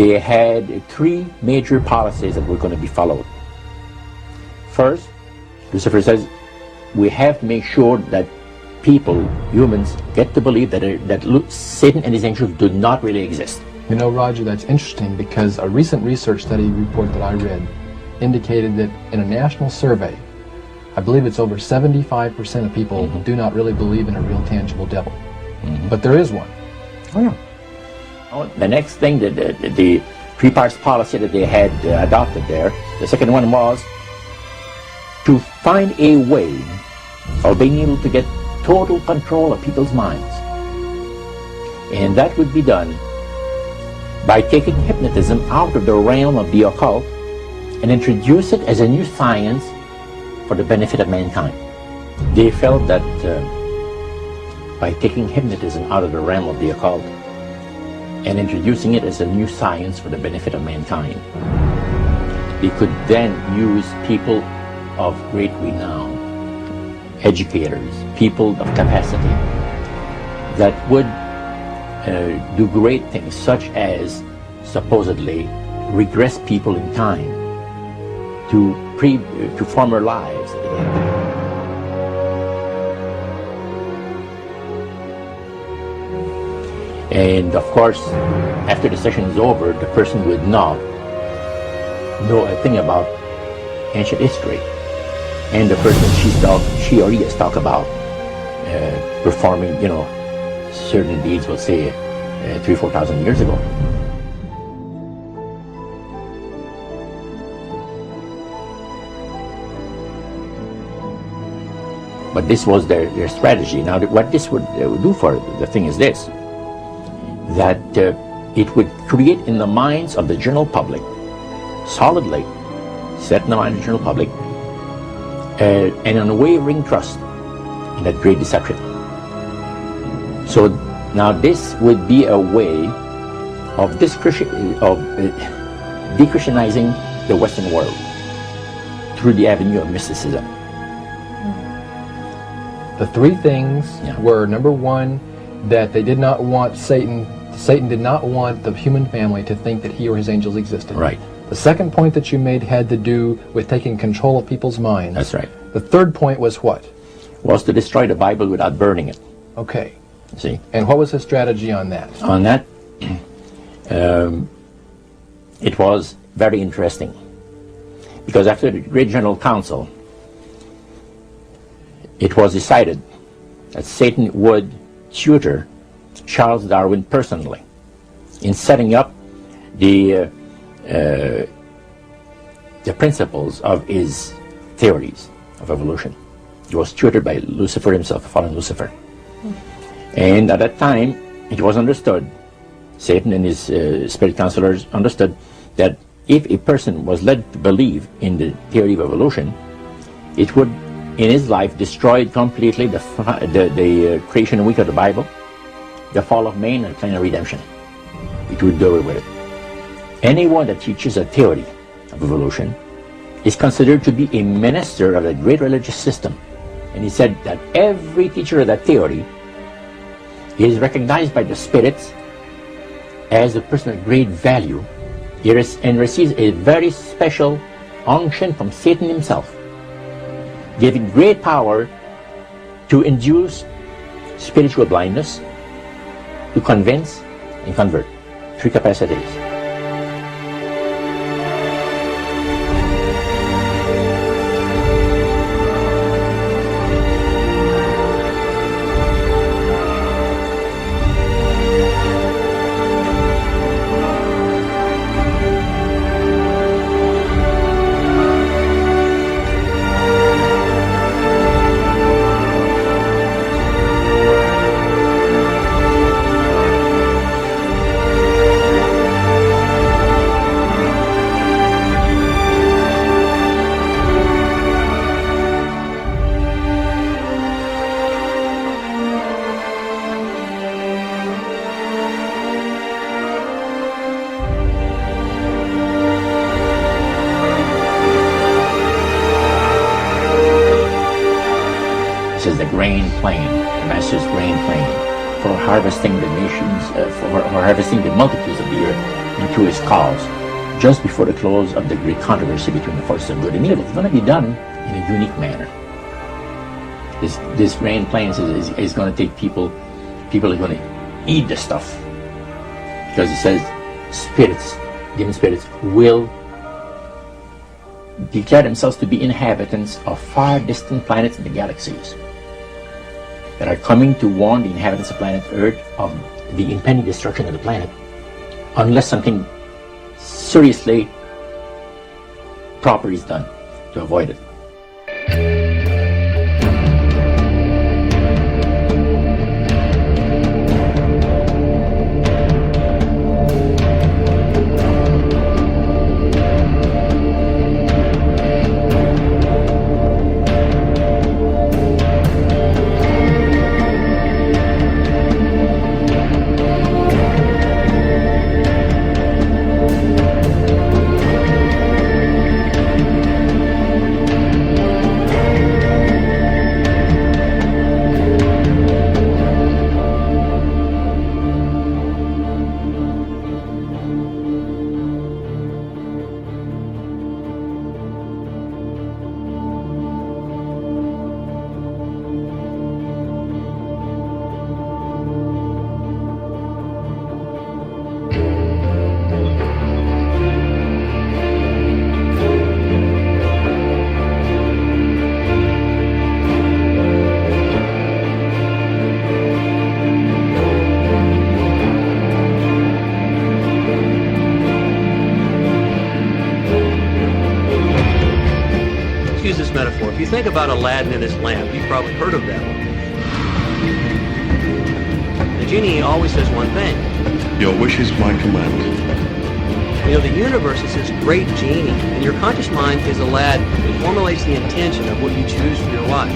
they had three major policies that were going to be followed. First, Lucifer says, we have to make sure that people, humans, get to believe that Satan and his angels do not really exist. You know, Roger, that's interesting because a recent research study report that I read indicated that in a national survey, I believe it's over 75% of people do not really believe in a real tangible devil. But there is one. Oh, yeah. The next thing, the three-parts policy that they had adopted there, the second one was to find a way of being able to get total control of people's minds. And that would be done by taking hypnotism out of the realm of the occult and introduce it as a new science for the benefit of mankind. They felt that by taking hypnotism out of the realm of the occult and introducing it as a new science for the benefit of mankind, they could then use people of great renown, educators, people of capacity, that would do great things, such as supposedly regress people in time to former lives that they had. And of course, after the session is over, the person would not know a thing about ancient history. And the person she or he has talked about performing, certain deeds, we'll say, 3,000 or 4,000 years ago. But this was their strategy. Now, what this would do for the thing is this, that it would create in the minds of the general public, solidly set in the mind of the general public, an unwavering trust in that great deception. So now this would be a way of de-Christianizing the Western world through the avenue of mysticism. The three things were, number one, that they did not want Satan did not want the human family to think that he or his angels existed. Right. The second point that you made had to do with taking control of people's minds. That's right. The third point was what? Was to destroy the Bible without burning it. Okay. See? And what was his strategy on that? On that, it was very interesting. Because after the Great General Council, it was decided that Satan would tutor Charles Darwin personally in setting up the principles of his theories of evolution. He was tutored by Lucifer himself, fallen Lucifer. And at that time, it was understood, Satan and his spirit counselors understood, that if a person was led to believe in the theory of evolution, it would, in his life, destroy completely the creation week of the Bible, the fall of man, and the plan of redemption. It would do away with it. Anyone that teaches a theory of evolution is considered to be a minister of a great religious system. And he said that every teacher of that theory is recognized by the spirits as a person of great value and receives a very special unction from Satan himself, giving great power to induce spiritual blindness, to convince and convert. Three capacities. This is the grain plain, the Master's grain plain, for harvesting the nations, for harvesting the multitudes of the earth. into his cause just before the close of the great controversy between the forces of good and evil. It's going to be done in a unique manner. This grand plan is going to take people are going to eat the stuff, because it says spirits, demon spirits, will declare themselves to be inhabitants of far distant planets in the galaxies that are coming to warn the inhabitants of planet Earth of the impending destruction of the planet unless something seriously proper is done to avoid it. Use this metaphor. If you think about Aladdin and his lamp, you've probably heard of that one. The genie always says one thing. Your wish is my command. You know, the universe is this great genie, and your conscious mind is Aladdin. It formulates the intention of what you choose for your life.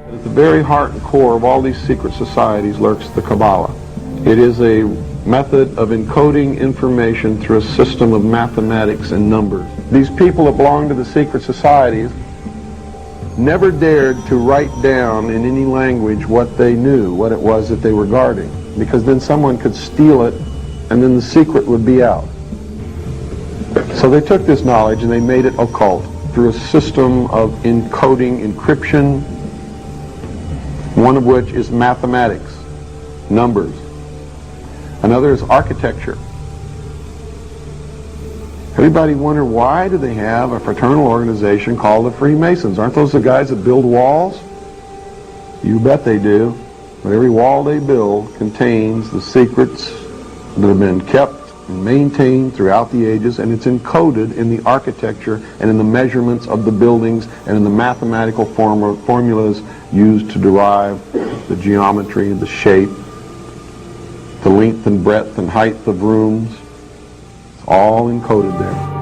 At the very heart and core of all these secret societies lurks the Kabbalah. It is a method of encoding information through a system of mathematics and numbers. These people that belong to the secret societies never dared to write down in any language what they knew, what it was that they were guarding, because then someone could steal it and then the secret would be out. So they took this knowledge and they made it occult through a system of encoding, encryption, one of which is mathematics, numbers. Another is architecture. Everybody wonder, why do they have a fraternal organization called the Freemasons? Aren't those the guys that build walls? You bet they do. But every wall they build contains the secrets that have been kept and maintained throughout the ages, and it's encoded in the architecture and in the measurements of the buildings and in the mathematical formulas used to derive the geometry and the shape, the length and breadth and height of rooms. It's all encoded there.